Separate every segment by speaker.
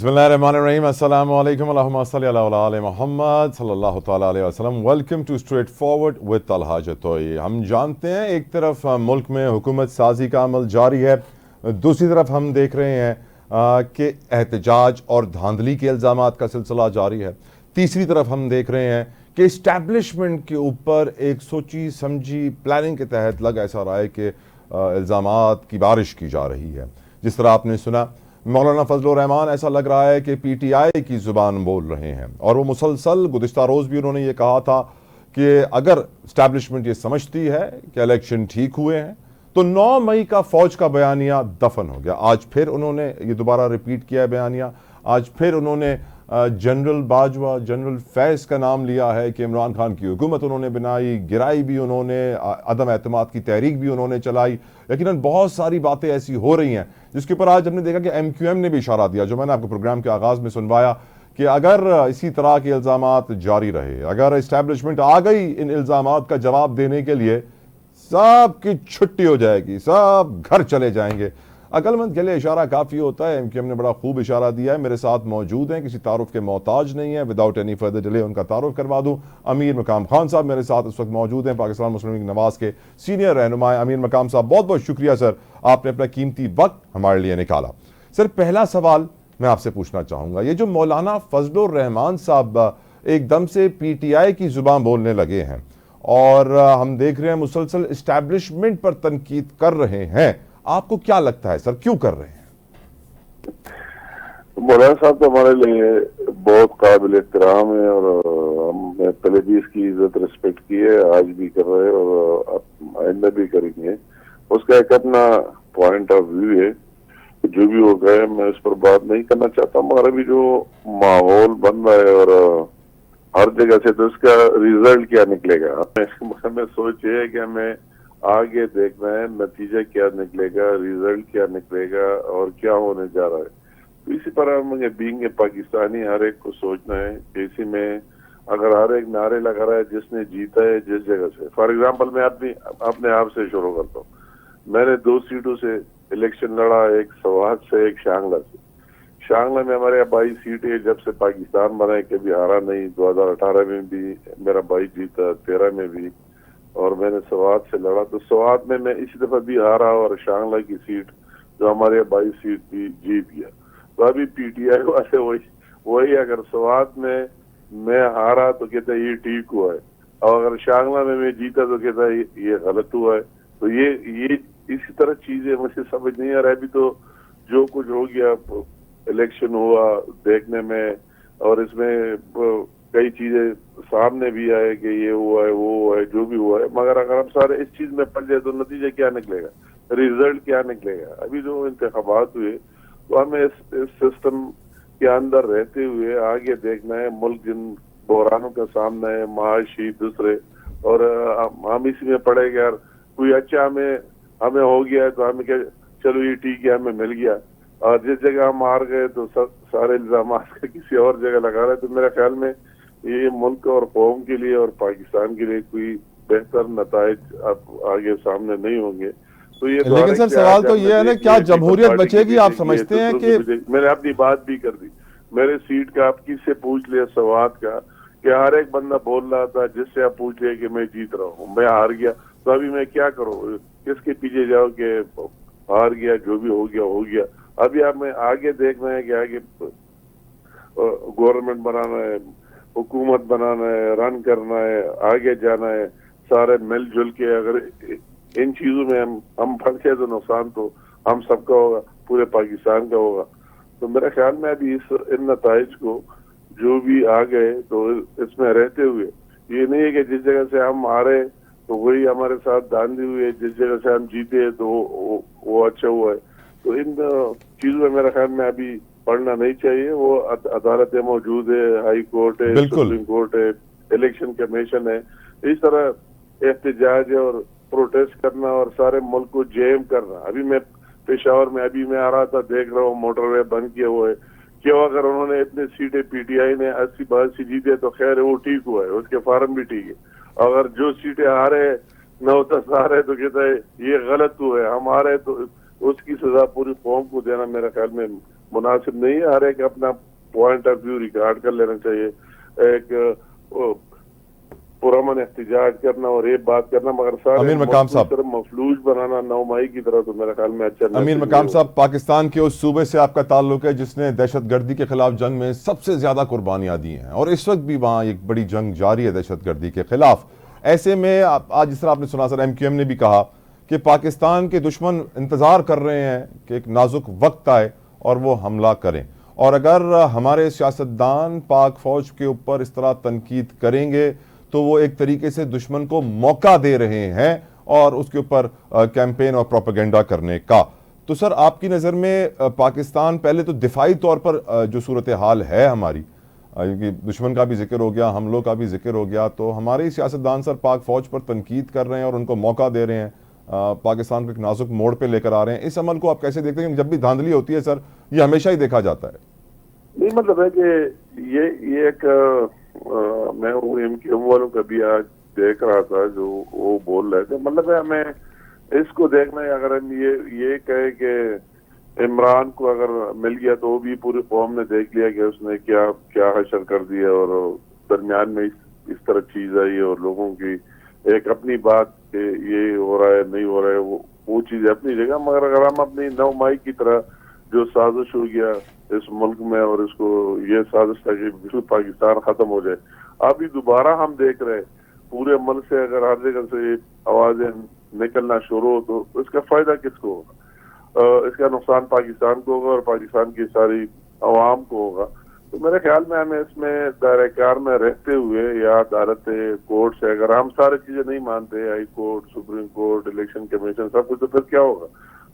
Speaker 1: बिस्मिल्लाहिर्रहमानिर्रहीम। अस्सलामु अलैकुम अल्लाहुम्मा सल्ली अला आले मोहम्मद सल्लल्लाहु तआला अलैहि वसल्लम। Welcome to straight forward with Talha Jatoi. हम जानते हैं एक तरफ मुल्क में हुकूमत साजी का अमल जारी है, दूसरी तरफ हम देख रहे हैं कि एहतजाज और धांधली के इल्ज़ामात का सिलसिला जारी है। तीसरी तरफ हम देख रहे हैं कि इस्टेब्लिशमेंट के ऊपर एक सोची समझी प्लानिंग के तहत लग ऐसा रहा है कि इल्ज़ामात की बारिश की जा रही है। जिस तरह आपने सुना, मौलाना फजलुर रहमान ऐसा लग रहा है कि PTI की ज़ुबान बोल रहे हैं, और वो मुसलसल गुज़िश्ता रोज़ भी उन्होंने ये कहा था कि अगर इस्टेब्लिशमेंट ये समझती है कि इलेक्शन ठीक हुए हैं तो 9 मई का फ़ौज का बयानिया दफन हो गया। आज फिर उन्होंने ये दोबारा रिपीट किया है बयानिया। आज फिर उन्होंने जनरल बाजवा, जनरल फैज़ का नाम लिया है कि इमरान खान की हुकूमत उन्होंने बनाई, गिराई भी उन्होंने, अदम एतमाद की तहरीक भी उन्होंने चलाई। लेकिन बहुत सारी बातें ऐसी हो रही हैं जिसके ऊपर आज हमने देखा कि MQM ने भी इशारा दिया, जो मैंने आपको प्रोग्राम के आगाज़ में सुनवाया, कि अगर इसी तरह के इल्ज़ामात जारी रहे, अगर इस्टेब्लिशमेंट आ गई इन इल्ज़ामात का जवाब देने के लिए, सब की छुट्टी हो जाएगी, सब घर चले जाएंगे। अक्लमंद के लिए इशारा काफ़ी होता है। MQM ने बड़ा खूब इशारा दिया है। मेरे साथ मौजूद हैं, किसी तारुफ के मोहताज नहीं है। विदाउट एनी फर्दर डिले उनका तारुफ करवा दूँ। अमीर मकाम खान साहब मेरे साथ इस वक्त मौजूद हैं, पाकिस्तान मुस्लिम लीग नवाज के सीनियर रहनुमा। अमीर मकाम साहब, बहुत बहुत शुक्रिया सर, आपने अपना कीमती वक्त हमारे लिए निकाला। सर, पहला सवाल मैं आपसे पूछना चाहूँगा, ये जो मौलाना फजलुर रहमान साहब एकदम से PTI की जुबान बोलने लगे हैं और हम देख रहे हैं मुसलसल इस्टेब्लिशमेंट पर तनकीद कर रहे हैं, आपको क्या लगता है सर, क्यों कर रहे हैं?
Speaker 2: मौलाना साहब तो हमारे लिए बहुत काबिल एहतराम है और हमने पहले भी इसकी इज्जत रिस्पेक्ट की है, आज भी कर रहे हैं और आइंदा भी करेंगे। उसका एक अपना पॉइंट ऑफ व्यू है, जो भी हो गए मैं उस पर बात नहीं करना चाहता, मगर अभी जो माहौल बन रहा है और हर जगह से, तो इसका रिजल्ट क्या निकलेगा हमें सोच है कि हमें आगे देखना है नतीजा क्या निकलेगा, रिजल्ट क्या निकलेगा और क्या होने जा रहा है। तो इसी पर मुझे बीइंग पाकिस्तानी हर एक को सोचना है कि इसी में अगर हर एक नारे लगा रहा है जिसने जीता है जिस जगह से। फॉर एग्जांपल मैं अपने आप से शुरू करता हूँ। मैंने 2 सीटों से इलेक्शन लड़ा, एक सवात से, एक शांगला से। शांगला में हमारे 22 सीट है, जब से पाकिस्तान बना है कभी हारा नहीं। 2018 में भी मेरा भाई जीता, 13 में भी, और मैंने सवात से लड़ा तो सवात में मैं इसी दफा भी हारा और शांगला की सीट जो हमारे 22 सीट भी जीत गया। तो अभी PTI वाले वही अगर सवात में मैं हारा तो कहता है ये ठीक हुआ है, और अगर शांगला में मैं जीता तो कहता है ये गलत हुआ है। तो ये इसी तरह चीजें मुझे समझ नहीं आ रहा है। अभी तो जो कुछ हो गया, इलेक्शन हुआ देखने में, और इसमें कई चीजें सामने भी आए कि ये हुआ है, वो हुआ है, जो भी हुआ है, मगर अगर हम सारे इस चीज में पड़ जाए तो नतीजा क्या निकलेगा, रिजल्ट क्या निकलेगा। अभी जो इंतखाबात हुए तो हमें इस सिस्टम के अंदर रहते हुए आगे देखना है। मुल्क जिन बहरानों का सामना है, माशी दूसरे, और हम इसी में पड़े गए यार, कोई अच्छा हमें हो गया है तो हमें क्या, चलो ये ठीक है, हमें मिल गया, और जिस जगह हम हार गए तो सारे इल्जाम किसी और जगह लगा रहे। तो मेरे ख्याल में ये मुल्क और कौम के लिए और पाकिस्तान के लिए कोई बेहतर नताइज अब आगे सामने नहीं होंगे। तो ये
Speaker 1: लेकिन सर सवाल तो ये है ना, क्या जमहूरियत बचेगी? आप समझते हैं कि
Speaker 2: मैंने अपनी बात भी कर दी, मेरे सीट का आप किससे पूछ लिया सवात का, कि हर एक बंदा बोल रहा था जिससे आप पूछ लिया कि मैं जीत रहा हूँ, मैं हार गया, तो अभी मैं क्या करूँ, किसके पीछे जाओ कि हार गया, जो भी हो गया हो गया। अभी हमें आगे देखना है कि आगे गवर्नमेंट बनाना है, हुकूमत बनाना है, रन करना है, आगे जाना है, सारे मिलजुल के। अगर इन चीजों में हम फंस गए तो नुकसान तो हम सबका होगा, पूरे पाकिस्तान का होगा। तो मेरे ख्याल में अभी इन नताइज को जो भी आ गए तो इसमें रहते हुए, ये नहीं है कि जिस जगह से हम हारे तो वही हमारे साथ धांधली हुई है, जिस जगह से हम जीते तो वो अच्छा हुआ है। तो इन चीजों में मेरे ख्याल में अभी पढ़ना नहीं चाहिए। वो अदालतें मौजूद है, हाई कोर्ट है, सुप्रीम कोर्ट है, इलेक्शन कमीशन है। इस तरह एहतजाज और प्रोटेस्ट करना और सारे मुल्क को जैम करना। अभी मैं पेशावर में अभी मैं आ रहा था, देख रहा हूँ मोटरवे बंद किए हुए है। क्यों? अगर उन्होंने इतने सीटें PTI ने 80-82 जीते तो खैर वो ठीक हुआ है, उसके फार्म भी ठीक है। अगर जो सीटें हारे 9-10 हारे तो कहता है ये गलत हुआ है, हम हारे, तो उसकी सजा पूरी कौम को देना मेरे ख्याल में मुनासिब नहीं है। हर एक अपना पॉइंट ऑफ व्यू रिकॉर्ड कर लेना चाहिए। एक पुरअमन एहतिजाज करना और ये बात करना, मगर सारे
Speaker 1: अमीर मकाम साहब,
Speaker 2: सिर्फ मफलूज बनाना नौमाई की तरह, तो मेरे ख्याल में अच्छा नहीं।
Speaker 1: अमीर मकाम साहब, पाकिस्तान के उस सूबे से आपका ताल्लुक है जिसने दहशतगर्दी के खिलाफ जंग में सबसे ज्यादा कुर्बानियां दी हैं और इस वक्त भी वहां एक बड़ी जंग जारी है दहशतगर्दी के खिलाफ। ऐसे में आज जिस तरह आपने सुना सर, MQM ने भी कहा कि पाकिस्तान के दुश्मन इंतजार कर रहे हैं कि एक नाजुक वक्त आए और वो हमला करें, और अगर हमारे सियासतदान पाक फौज के ऊपर इस तरह तनकीद करेंगे तो वो एक तरीके से दुश्मन को मौका दे रहे हैं और उसके ऊपर कैंपेन और प्रोपेगेंडा करने का। तो सर, आपकी नज़र में पाकिस्तान पहले तो दिफाई तौर पर जो सूरत हाल है हमारी, क्योंकि दुश्मन का भी जिक्र हो गया, हमलों का भी जिक्र हो गया, तो हमारे सियासतदान सर पाक फौज पर तनकीद कर रहे हैं और उनको मौका दे रहे हैं, पाकिस्तान को एक नाजुक मोड़ पे लेकर आ रहे हैं। इस अमल को आप कैसे देखते हैं? जब भी धांधली होती है सर, ये हमेशा ही देखा जाता है।
Speaker 2: नहीं, मतलब है कि ये एक मैं वो MQM वालों का भी आज देख रहा था जो वो बोल रहे थे, मतलब है हमें इसको देखना है। अगर हम ये कहे कि इमरान को अगर मिल गया तो वो भी पूरी कौम ने देख लिया कि उसने क्या क्या हशर कर दिया, और दरमियान में इस तरह चीज आई और लोगों की एक अपनी बात कि ये हो रहा है नहीं हो रहा है, वो चीज अपनी जगह। मगर अगर हम अपनी नौमाई की तरह जो साजिश हो गया इस मुल्क में, और इसको ये साजिश था कि बिल्कुल पाकिस्तान खत्म हो जाए, अभी दोबारा हम देख रहे पूरे मुल्क से अगर हर जगह से आवाजें निकलना शुरू हो तो इसका फायदा किसको होगा? इसका नुकसान पाकिस्तान को होगा और पाकिस्तान की सारी अवाम को होगा। तो मेरे ख्याल में हमें इसमें दायरे कार में रहते हुए, या अदालत कोर्ट से अगर हम सारी चीजें नहीं मानते, high court, supreme court, election commission, सब कुछ, तो फिर क्या होगा?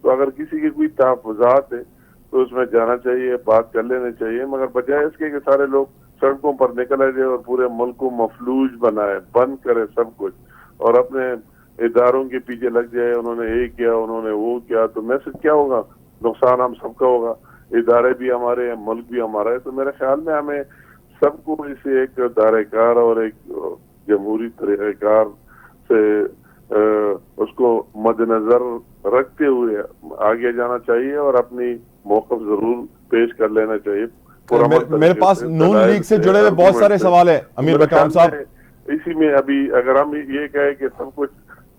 Speaker 2: तो अगर किसी की कोई तहफ़्फ़ुज़ात है तो उसमें जाना चाहिए, बात कर लेनी चाहिए, मगर बजाय इसके कि सारे लोग सड़कों पर निकल आए और पूरे मुल्क को मफलूज बनाए, बंद करे सब कुछ, और अपने इदारों के पीछे लग जाए, उन्होंने ये किया, उन्होंने वो किया, तो मैसेज क्या होगा? नुकसान हम सबका होगा, इदारे भी हमारे हैं, मुल्क भी हमारा है। तो मेरे ख्याल में हमें सबको इसे एक दायरेकार और एक जमहूरी तरीक़ेकार से उसको मद्देनजर रखते हुए आगे जाना चाहिए और अपनी मौक़िफ़ जरूर पेश कर लेना चाहिए।
Speaker 1: मेरे पास नून लीग से जुड़े हुए बहुत सारे सवाल है अमीर मकाम साहब।
Speaker 2: इसी में अभी अगर हम ये कहें कि सब कुछ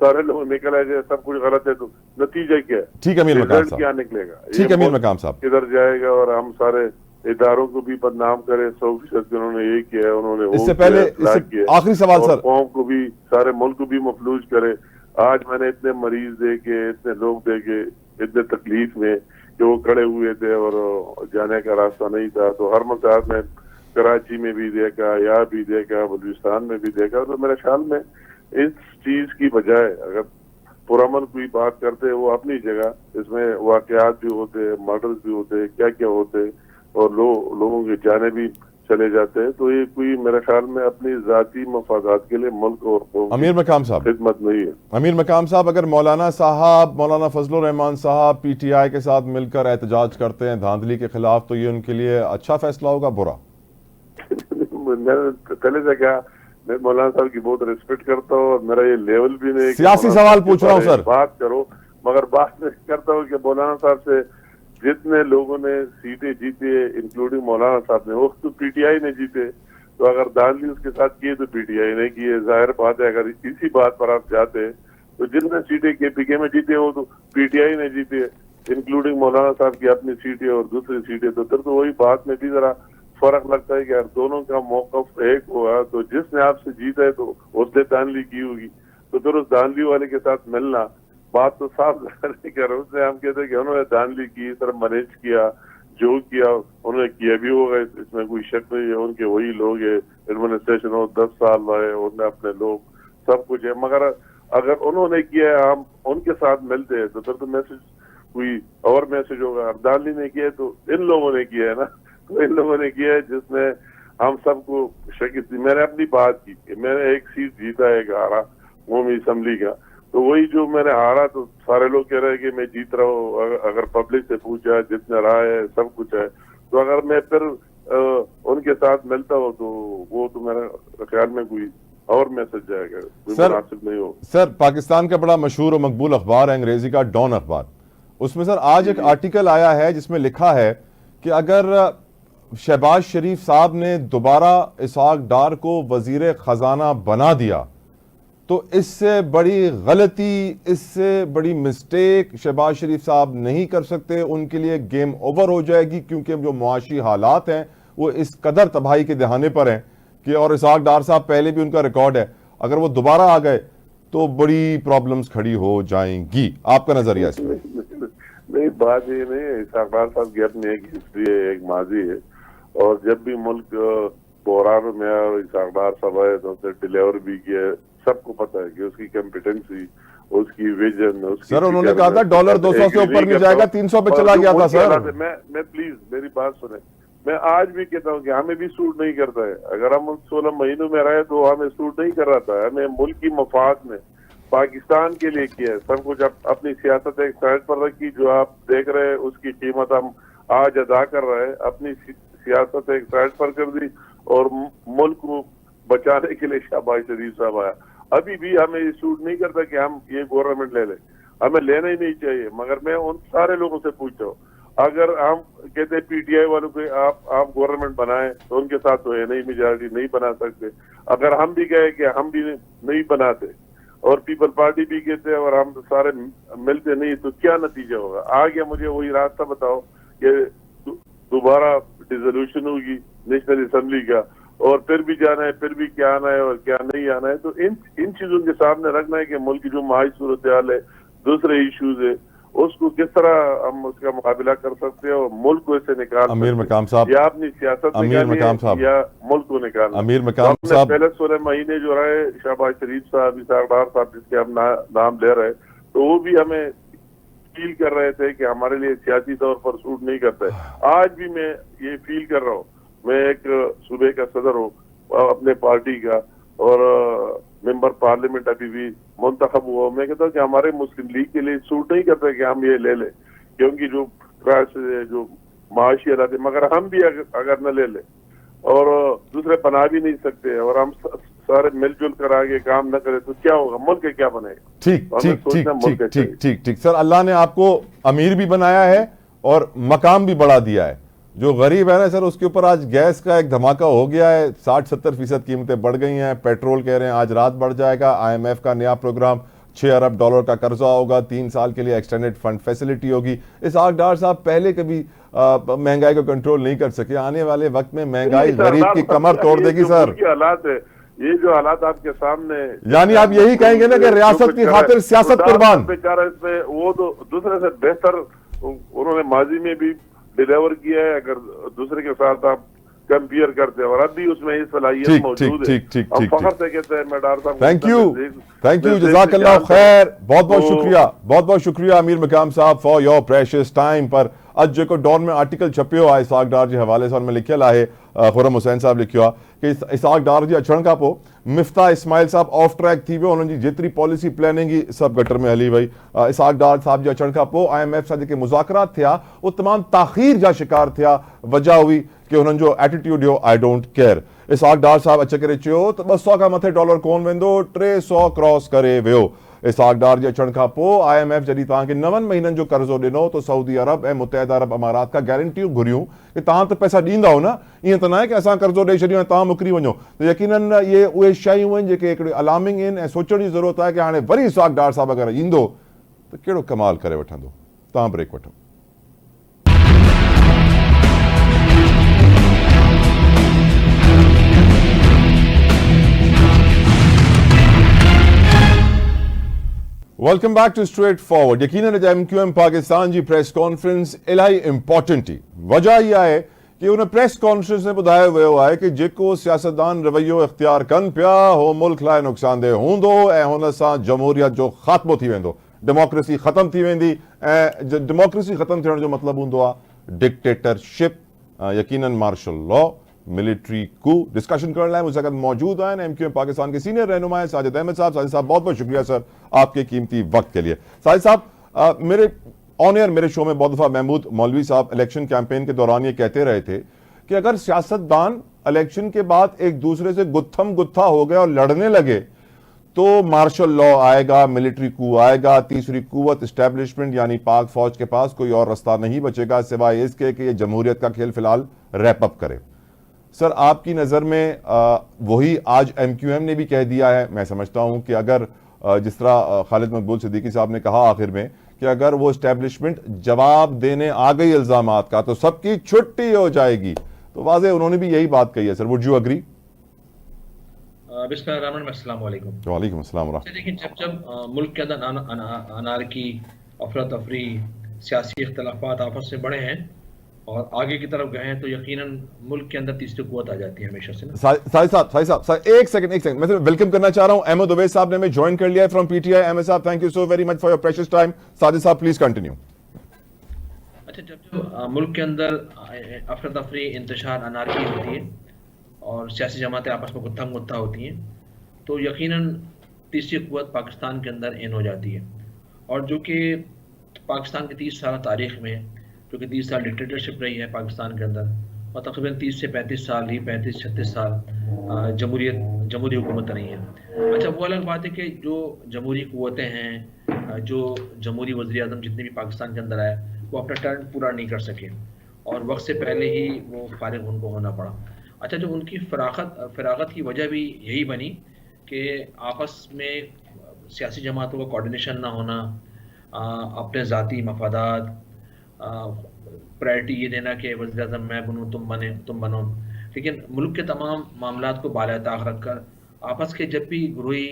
Speaker 2: सारे लोग निकल आए, सब कुछ गलत है, तो नतीजा क्या है?
Speaker 1: ठीक है अमीर मकाम साहब,
Speaker 2: क्या निकलेगा?
Speaker 1: ठीक है अमीर मकाम साहब,
Speaker 2: किधर जाएगा? और हम सारे इदारों को भी बदनाम करें 100% उन्होंने ये किया, उन्होंने वो
Speaker 1: इससे पहले आखिरी सवाल सर,
Speaker 2: कौम को भी, सारे मुल्क को भी मफलूज करे। आज मैंने इतने मरीज देखे, इतने लोग देखे इतने तकलीफ में कि वो खड़े हुए थे और जाने का रास्ता नहीं था। तो हर मसाज में कराची में भी देखा, यहाँ भी देखा, बलूचिस्तान में भी देखा। तो मेरे ख्याल में इस चीज की बजाय अगर पुरअमन कोई बात करते वो अपनी जगह, इसमें वाकयात भी होते, मर्डर्स भी होते, क्या क्या होते, और लोगों के जाने भी चले जाते हैं, तो ये कोई मेरे ख्याल में अपनी जाती मफादात के लिए मुल्क और
Speaker 1: अमीर मकाम साहब
Speaker 2: खिदमत नहीं है।
Speaker 1: अमीर मकाम साहब, अगर मौलाना साहब, मौलाना फजलुर रहमान साहब PTI के साथ मिलकर एहतजाज करते हैं धांधली के खिलाफ, तो ये उनके लिए अच्छा फैसला होगा, बुरा?
Speaker 2: मैंने पहले से कहा, मैं मौलाना साहब की बहुत रिस्पेक्ट करता हूँ और मेरा ये लेवल भी नहीं।
Speaker 1: सियासी सवाल पूछ रहा हूँ सर,
Speaker 2: बात करो, मगर बात मैं करता हूँ कि मौलाना साहब से जितने लोगों ने सीटें जीती है, इंक्लूडिंग मौलाना साहब ने, वो तो PTI ने जीते। तो अगर धांधली उसके साथ किए तो PTI ने किए। जाहिर बात है अगर इसी बात पर आप जाते हैं तो जितने सीटें KPK में जीते वो तो PTI ने जीते, इंक्लूडिंग मौलाना साहब की अपनी सीटें और दूसरी सीटें। तो फिर तो वही बात में भी जरा फर्क लगता है कि यार दोनों का मौक़िफ़ एक हुआ, तो जिसने आपसे जीता है तो उसने धांधली की होगी, तो फिर उस धांधली वाले के साथ मिलना, बात तो साफ नहीं कर रहे। उसने हम कहते हैं कि उन्होंने धांधली की, सर मैनेज किया, जो किया उन्होंने किया भी होगा, इसमें कोई शक नहीं है। उनके वही लोग है, एडमिनिस्ट्रेशन हो 10 साल रहे, उनने अपने लोग सब कुछ है, मगर अगर उन्होंने किया है हम उनके साथ मिलते हैं तो फिर तो मैसेज कोई और मैसेज होगा। धांधली ने किया है तो इन लोगों ने किया है ना, तो इन लोगों ने किया है जिसने हम सबको शिकस्त दी। मैंने अपनी बात की, मैंने एक सीट जीता, एक हारा कौमी असम्बली का, तो वही जो मैंने हारा तो सारे लोग कह रहे हैं कि मैं जीत रहा हूँ। अगर पब्लिक से पूछा जितने रहा है सब कुछ है, तो अगर मैं फिर उनके साथ मिलता हूँ तो वो तो मेरे ख्याल में कोई और मैसेज जाएगा, कोई मुनासिब नहीं हो।
Speaker 1: सर, पाकिस्तान का बड़ा मशहूर और मकबूल अखबार है अंग्रेजी का डॉन अखबार, उसमें सर आज एक आर्टिकल आया है जिसमें लिखा है कि अगर शहबाज शरीफ साहब ने दोबारा इसहाक डार को वजीर खजाना बना दिया तो इससे बड़ी गलती, इससे बड़ी मिस्टेक शहबाज शरीफ साहब नहीं कर सकते। उनके लिए गेम ओवर हो जाएगी, क्योंकि जो मुआशी हालात हैं वो इस कदर तबाही के दहाने पर हैं कि, और इसहाक डार साहब पहले भी उनका रिकॉर्ड है, अगर वो दोबारा आ गए तो बड़ी प्रॉब्लम्स खड़ी हो जाएंगी। आपका नजरिया इसमें?
Speaker 2: नहीं, बात ये नहीं है, इसहाक डार साहब की अपनी एक हिस्ट्री है, एक माजी है, और जब भी मुल्क बहरान में और इसहाक डार साहब आए तो उसे डिलीवर भी किया। सबको पता है कि उसकी कॉम्पिटेंसी, उसकी विजन, उसकी
Speaker 1: सर उन्होंने कहा था डॉलर 200 से ऊपर नहीं जाएगा, 300 पे चला गया था सर।
Speaker 2: मैं प्लीज मेरी बात सुने, मैं आज भी कहता हूँ कि हमें भी सूट नहीं करता है। अगर हम 16 महीनों में रहे तो हमें सूट नहीं कर रहा था। हमें मुल्क की मफाद में पाकिस्तान के लिए किया है सब कुछ। अपनी सियासत एक साइड पर रखी, जो आप देख रहे हैं उसकी कीमत हम आज अदा कर रहे हैं। अपनी सियासत एक साइड पर कर दी और मुल्क को बचाने के लिए शहबाज शरीफ साहब आया। अभी भी हमें ये सूट नहीं करता कि हम ये गवर्नमेंट ले लें, हमें लेना ही नहीं चाहिए। मगर मैं उन सारे लोगों से पूछता हूँ, अगर हम कहते हैं पीटीआई वालों को आप गवर्नमेंट बनाएं तो उनके साथ तो है नहीं, मेजॉरिटी नहीं बना सकते। अगर हम भी कहे कि हम भी नहीं बनाते और पीपल पार्टी भी कहते हैं और हम सारे मिलते नहीं, तो क्या नतीजा होगा? आगे मुझे वही रास्ता बताओ कि दोबारा डिसोल्यूशन होगी नेशनल असेंबली का, और फिर भी जाना है, फिर भी क्या आना है और क्या नहीं आना है। तो इन चीजों के सामने रखना है कि मुल्क की जो माही सूरत हाल है, दूसरे इश्यूज है, उसको किस तरह हम उसका मुकाबला कर सकते हैं और मुल्क को इससे निकाल
Speaker 1: अमीर मकाम साहब,
Speaker 2: या अपनी सियासत
Speaker 1: अमीर मकाम साहब,
Speaker 2: या मुल्क को निकालना।
Speaker 1: अमीर मकाम साहब,
Speaker 2: पहले 16 महीने जो रहे शहबाज शरीफ साहब, इसहाक डार साहब, जिसके हम नाम ले रहे, तो वो भी हमें फील कर रहे थे कि हमारे लिए सियासी तौर पर सूट नहीं करते। आज भी मैं ये फील कर रहा हूँ। मैं एक सूबे का सदर हूँ अपने पार्टी का, और मेंबर पार्लियामेंट अभी भी मुंतखब हुआ। मैं कहता हूँ कि हमारे मुस्लिम लीग के लिए सूट नहीं करता कि हम ये ले लें, क्योंकि जो जो माशी हालात है, मगर हम भी अगर न ले लें और दूसरे बना भी नहीं सकते और हम सारे मिलजुल कर आगे काम न करें तो क्या होगा? मुल्क क्या बनेगा?
Speaker 1: ठीक ठीक ठीक ठीक ठीक ठीक ठीक सर, अल्लाह ने आपको अमीर भी बनाया है और मकाम भी बढ़ा दिया है। जो गरीब है ना सर, उसके ऊपर आज गैस का एक धमाका हो गया है, 60-70% कीमतें बढ़ गई हैं। पेट्रोल कह रहे हैं आज रात बढ़ जाएगा। IMF का नया प्रोग्राम, $6 अरब का कर्जा होगा, 3 साल के लिए एक्सटेंडेड फंड फैसिलिटी होगी। इसहाक डार साहब पहले कभी महंगाई को कंट्रोल नहीं कर सके, आने वाले वक्त में महंगाई गरीब की कमर तोड़ देगी सर।
Speaker 2: हालात है, ये जो हालात आपके सामने,
Speaker 1: यानी आप यही कहेंगे ना कि रियासत की खातिर सियासत कुर्बान।
Speaker 2: बेचारा इसमें वो तो दूसरे से बेहतर उन्होंने माजी में भी डिलीवर किया है, अगर दूसरे के साथ आप कंपेयर करते हैं, और अब भी उसमें ये सलाहियत मौजूद है। हम फख्र से कहते हैं मैं डार साहब,
Speaker 1: थैंक यू, जज़ाकल्लाह खैर, बहुत बहुत शुक्रिया, बहुत बहुत शुक्रिया अमीर मकाम साहब फॉर योर प्रेशियस टाइम। पर अज जेको डॉन में आर्टिकल छपियो आहे इसहाक डार जे हवाले सां, में लिखियल आहे, खुरम हुसैन साहब लिखियो आहे कि इसहाक डार जे अचण खां पोइ मिफ्ता इस्माइल साहब ऑफ ट्रैक थी वियो, उन्हनि जी जेतिरी पॉलिसी प्लानिंग ही सभु गटर में हली वई। इसहाक डार साहब जे अचण खां पोइ IMF सां जेके मुज़ाकरात थिया उहे तमामु ताख़ीर जा शिकार थिया। वजह हुई कि हुननि जो एटीट्यूड हो आई डोंट केयर। इसहाक डार साहब अची करे चयो त 200 खां मथे डॉलर कोन वेंदो, 300 क्रॉस करे वियो। इसहाक डार जे अचण खां पोइ IMF जॾहिं तव्हांखे 9 महीननि जो कर्ज़ो ॾिनो त सऊदी अरब ऐं मुतहदा अरब अमारात खां गारंटियूं घुरियूं कि तव्हां त पैसा ॾींदा न, ईअं त न आहे कि असां कर्ज़ो ॾेई छॾियूं ऐं तव्हां मुकरी वञो। त यकीनन इहे उहे शयूं आहिनि जेके हिकिड़े अलार्मिंग आहिनि ऐं सोचण जी ज़रूरत आहे कि हाणे वरी इसहाक डार साहब अगरि ईंदो त कहिड़ो कमाल करे वठंदो। तव्हां ब्रेक वठो। Welcome back to straight forward. यकीनन MQM पाकिस्तान जी प्रेस कॉन्फ्रेंस इलाही इंपॉर्टेंट ही। वजह इहा आहे कि उन प्रेस कॉन्फ्रेंस में ॿुधायो वियो आहे कि जेको सियासतदान रवैयो इख्तियार कनि पिया हो मुल्क लाइ नुक़सानदेह हूंदो ऐं हुन सां जमहूरियत जो ख़ात्मो थी वेंदो, डेमोक्रेसी ख़तम थी वेंदी। ऐं डेमोक्रेसी ख़तम थियण जो मतिलबु हूंदो आहे डिक्टेटरशिप, यकीनन martial law, military coup. Discussion करण लाइ मुझसे मौजूद आए MQM पाकिस्तान के सीनियर रहनुमा साजिद अहमद साहब। साजिद साहब बहुत बहुत शुक्रिया सर आपके कीमती वक्त के लिए। साजिद साहब, मेरे ऑन एयर मेरे शो में बहुत दफ़ा महमूद मौलवी साहब इलेक्शन कैंपेन के दौरान ये कहते रहे थे कि अगर सियासतदान इलेक्शन के बाद एक दूसरे से गुत्थम गुत्था हो गए और लड़ने लगे तो मार्शल लॉ आएगा, मिलिट्री कू आएगा, तीसरी कुवत इस्टेब्लिशमेंट यानी पाक फौज के पास कोई और रास्ता नहीं बचेगा सिवाय इसके कि ये जमहूरियत का खेल फिलहाल रैप अप करे। सर, आपकी नज़र में वही आज MQM ने भी कह दिया है। मैं समझता हूं कि अगर जिस तरह खालिद मकबूल सिद्दीकी साहब ने कहा आखिर में कि अगर वो इस्टेब्लिशमेंट जवाब देने आ गई इल्जामात का तो सबकी छुट्टी हो जाएगी, तो वाज़े उन्होंने भी यही बात कही है। Sir, would you agree?
Speaker 3: अस्सलाम वालेकुम।
Speaker 1: वालेकुम अस्सलाम।
Speaker 3: देखिए, जब जब मुल्क के अंदर अनारकी, अफरा तफरी, सियासी इख्तलाफात आपस में बढ़े हैं और आगे की तरफ गए हैं, तो यकीनन मुल्क के अंदर तीसरी कुव्वत आ जाती है हमेशा से ना।
Speaker 1: साहिब साहब एक सेकंड मैं सिर्फ वेलकम करना चाह रहा हूं। अहमद उवैस साहब ने हमें ज्वाइन कर लिया है फ्रॉम PTI। अहमद साहब, thank you so very much for your precious time. Sajid साहब, प्लीज कंटिन्यू।
Speaker 3: अच्छा, जब मुल्क के अंदर अफरा तफरी, इंतशार, अनारकी होती है और सियासी जमातें आपस में गुत्था मुत्था होती हैं, तो यकीनन तीसरी कुव्वत पाकिस्तान के अंदर इन हो जाती है। और जो कि पाकिस्तान की 30 साल तारीख में, जो कि 30 साल डिक्टेटरशिप रही है पाकिस्तान के अंदर, और तकरीबन 30 से 35 साल ही 35-36 साल जमहूरी हुकूमत रही है। अच्छा, वो अलग बात है कि जो जमहूरी कुव्वतें हैं, जो जमहूरी वज़ीर आज़म जितने भी पाकिस्तान के अंदर आए, वो अपना टर्न पूरा नहीं कर सके और वक्त से पहले ही वो फारिग उनको होना पड़ा। अच्छा, जो उनकी फरागत की वजह भी यही बनी कि आपस में सियासी जमातों का कोऑर्डिनेशन ना होना, अपने ज़ाती मफादात, प्रायोरिटी ये देना कि वज़ीर आज़म मैं बनूँ, तुम बनो। लेकिन मुल्क के तमाम मामलात को बाला ताक रख कर आपस के जब भी गुरूही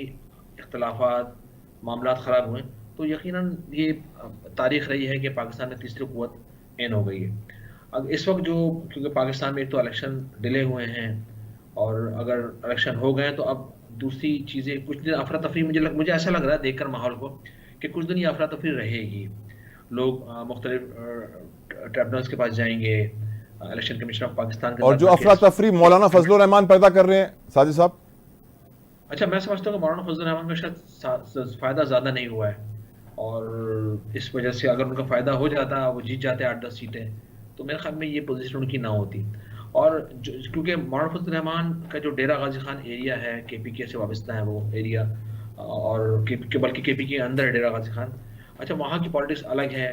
Speaker 3: इख्तलाफात, मामलात ख़राब हुए, तो यकीनन ये तारीख़ रही है कि पाकिस्तान में तीसरी कुव्वत इन हो गई है। अब इस वक्त जो, क्योंकि पाकिस्तान में एक तो इलेक्शन डिले हुए हैं और अगर इलेक्शन हो गए तो अब दूसरी चीज़ें, कुछ दिन अफरा तफरी, मुझे ऐसा लग रहा है देखकर माहौल को कि कुछ दिन ये अफरा तफरी रहेगी। लोग मुख्तलिफ ट्रिब्यूनल्स के पास जाएंगे, इलेक्शन कमीशन ऑफ पाकिस्तान के,
Speaker 1: और जो अफरा तफरी मौलाना फजलुर रहमान पैदा कर रहे हैं साजिद साहब।
Speaker 3: अच्छा, मैं समझता हूँ कि मौलाना फजलुर रहमान का शायद फ़ायदा ज़्यादा नहीं हुआ है और इस वजह से अगर उनका फ़ायदा हो जाता, वो जीत जाते 8-10 सीटें, तो मेरे ख्याल में ये पोजीशन उनकी ना होती। और क्योंकि मौलाना फजलुर रहमान का जो डेरा गाजी खान एरिया है, KPK से वाबस्ता है वो एरिया, और बल्कि KPK के अंदर है डेरा गाजी खान। अच्छा, वहाँ की पॉलिटिक्स अलग है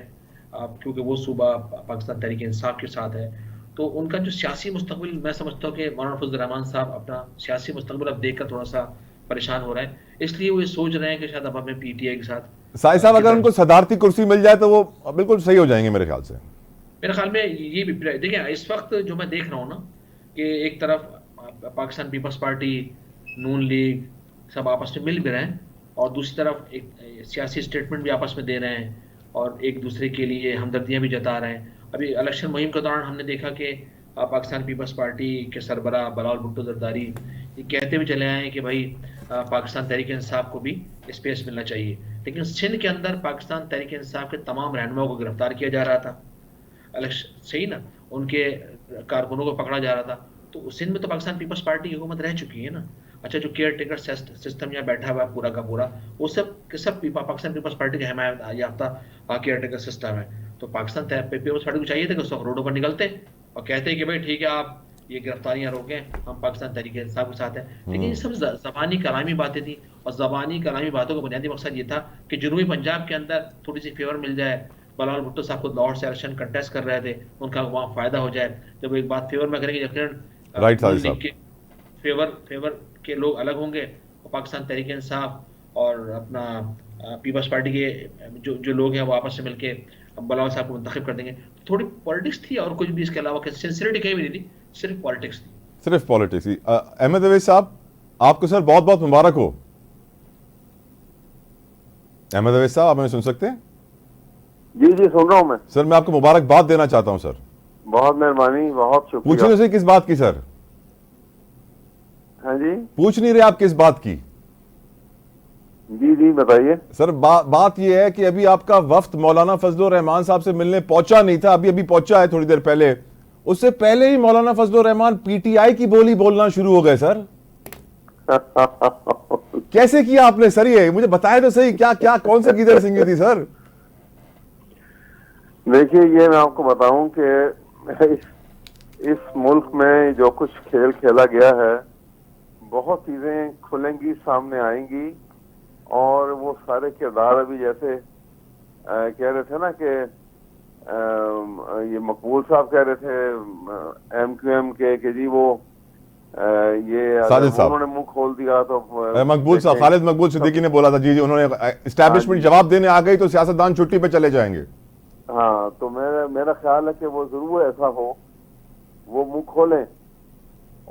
Speaker 3: क्योंकि वो सूबा पाकिस्तान तहरीक इंसाफ के साथ है, तो उनका जो सियासी मुस्तकबिल, मैं समझता हूँ कि मौलाना फजलुर रहमान साहब अपना सियासी मुस्तकबिल अब देखकर थोड़ा सा परेशान हो रहे हैं, इसलिए वो ये सोच रहे हैं कि शायद अब हमें PTI के साथ
Speaker 1: साहिब साहब अगर उनको सदारती कुर्सी मिल जाए तो वो बिल्कुल सही हो जाएंगे मेरे ख्याल से।
Speaker 3: मेरे ख्याल में ये भी देखिए, इस वक्त जो मैं देख रहा हूँ ना कि एक तरफ पाकिस्तान पीपल्स पार्टी, नून लीग सब आपस में मिल भी रहे हैं और दूसरी तरफ एक सियासी स्टेटमेंट भी आपस में दे रहे हैं और एक दूसरे के लिए हमदर्दियाँ भी जता रहे हैं। अभी इलेक्शन मुहिम के दौरान हमने देखा कि पाकिस्तान पीपल्स पार्टी के सरबराह बिलावल भुट्टो जरदारी ये कहते हुए चले आए हैं कि भाई पाकिस्तान तहरीक इंसाफ को भी स्पेस मिलना चाहिए, लेकिन सिंध के अंदर पाकिस्तान तहरीक इंसाफ के तमाम रहनुमाओं को गिरफ्तार किया जा रहा था, सही ना, उनके कारकुनों को पकड़ा जा रहा था। तो सिंध में तो पाकिस्तान पीपल्स पार्टी की हुकूमत रह चुकी है ना। अच्छा, जो केयर टेकर सिस्टम यहाँ बैठा हुआ है पूरा का पूरा, वो सब पाकिस्तान पीपल्स पार्टी के हिमायत याफ्ता केयर टेकर सिस्टम है। तो पाकिस्तान पीपल्स पार्टी को चाहिए था कि उस वक्त रोडों पर निकलते और कहते कि भाई ठीक है, आप ये गिरफ्तारियां रोकें, हम पाकिस्तान तहरीक इंसाफ के साथ हैं। लेकिन ये सब ज़बानी कलामी बातें थी और ज़बानी कलामी बातों का बुनियादी मकसद ये था कि जनूबी पंजाब के अंदर थोड़ी सी फेवर मिल जाए। बिलावल भुट्टो साहब को लाहौर से इलेक्शन कंटेस्ट कर रहे थे, उनका वहाँ फ़ायदा हो जाए। जब एक बात फेवर में करेंगे, यकीनन फेवर के लोग अलग होंगे और पाकिस्तान तहरीक इंसाफ और अपना पीपल्स पार्टी के जो लोग हैं वो आपस में मिलके बिलावल साहब को मुंतखब कर देंगे। थोड़ी पॉलिटिक्स थी और कुछ भी इसके अलावा सिंसियरिटी कहीं भी नहीं थी, सिर्फ पॉलिटिक्स थी,
Speaker 1: सिर्फ पॉलिटिक्स ही। अहमद उवैस साहब, आपको सर बहुत बहुत मुबारक हो। अहमद उवैस साहब, आप हमें सुन सकते हैं?
Speaker 2: जी जी, सुन रहा हूँ मैं
Speaker 1: सर। मैं आपको मुबारकबाद देना चाहता हूं सर।
Speaker 2: बहुत मेहरबानी, बहुत शुक्रिया।
Speaker 1: पूछ नहीं किस बात की सर?
Speaker 2: हाँ जी,
Speaker 1: पूछ नहीं रहे आप किस बात की?
Speaker 2: जी जी, बताइए
Speaker 1: सर। बात यह है कि अभी आपका वफ्द मौलाना फजलुर रहमान साहब से मिलने पहुंचा नहीं था, अभी पहुंचा है थोड़ी देर पहले। उससे पहले ही मौलाना फजलुर रहमान PTI की बोली बोलना शुरू हो गए सर। कैसे किया आपने सर? ये मुझे बताया तो सही, क्या क्या कौन से किधर सिंगी थी सर?
Speaker 2: देखिए, ये मैं आपको बताऊं कि इस मुल्क में जो कुछ खेल खेला गया है, बहुत चीजें खुलेंगी, सामने आएंगी और वो सारे किरदार अभी जैसे कह रहे थे ना कि ये मकबूल साहब कह रहे थे MQM के कि जी वो ये
Speaker 1: साजिद साहब।
Speaker 2: उन्होंने मुंह खोल दिया तो
Speaker 1: मकबूल साहब, खालिद मकबूल सिद्दीकी ने बोला था, जी जी, उन्होंने एस्टैब्लिशमेंट जवाब देने आ गई तो सियासतदान छुट्टी पे चले जाएंगे।
Speaker 2: हाँ, तो मेरा ख्याल है कि वो जरूर ऐसा हो, वो मुंह खोलें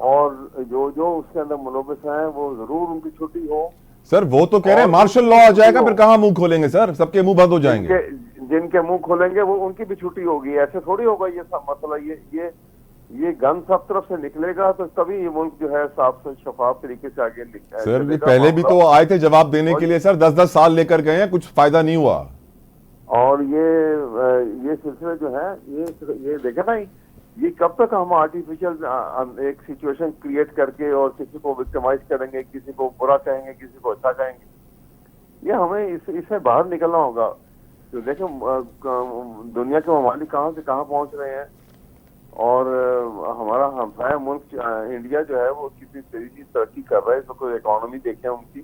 Speaker 2: और जो जो उसके अंदर मुलविस हैं वो जरूर उनकी छुट्टी हो।
Speaker 1: सर वो तो कह रहे हैं मार्शल लॉ आ जाएगा, फिर कहां मुंह खोलेंगे सर, सबके मुंह बंद हो जाएंगे।
Speaker 2: जिनके मुंह खोलेंगे वो उनकी भी छुट्टी होगी, ऐसे थोड़ी होगा ये सब मसला। ये गन सब तरफ से निकलेगा तो तभी ये मुल्क जो है साफ शफाफ तरीके से आगे
Speaker 1: सर ये पहले भी तो आए थे जवाब देने के लिए सर, 10-10 साल लेकर गए हैं, कुछ फायदा नहीं हुआ।
Speaker 2: और ये सिलसिले जो है ये देखे ना, ये कब तक हम आर्टिफिशियल एक सिचुएशन क्रिएट करके और किसी को विक्टिमाइज करेंगे, किसी को बुरा कहेंगे, किसी को अच्छा कहेंगे। ये हमें इससे बाहर निकलना होगा। तो देखें दुनिया के ममालिक कहाँ से कहाँ पहुंच रहे हैं और हमारा हमसाया मुल्क इंडिया जो है वो कितनी तेजी तरक्की कर रहा है। इसमें कोई इकोनॉमी देखें उनकी,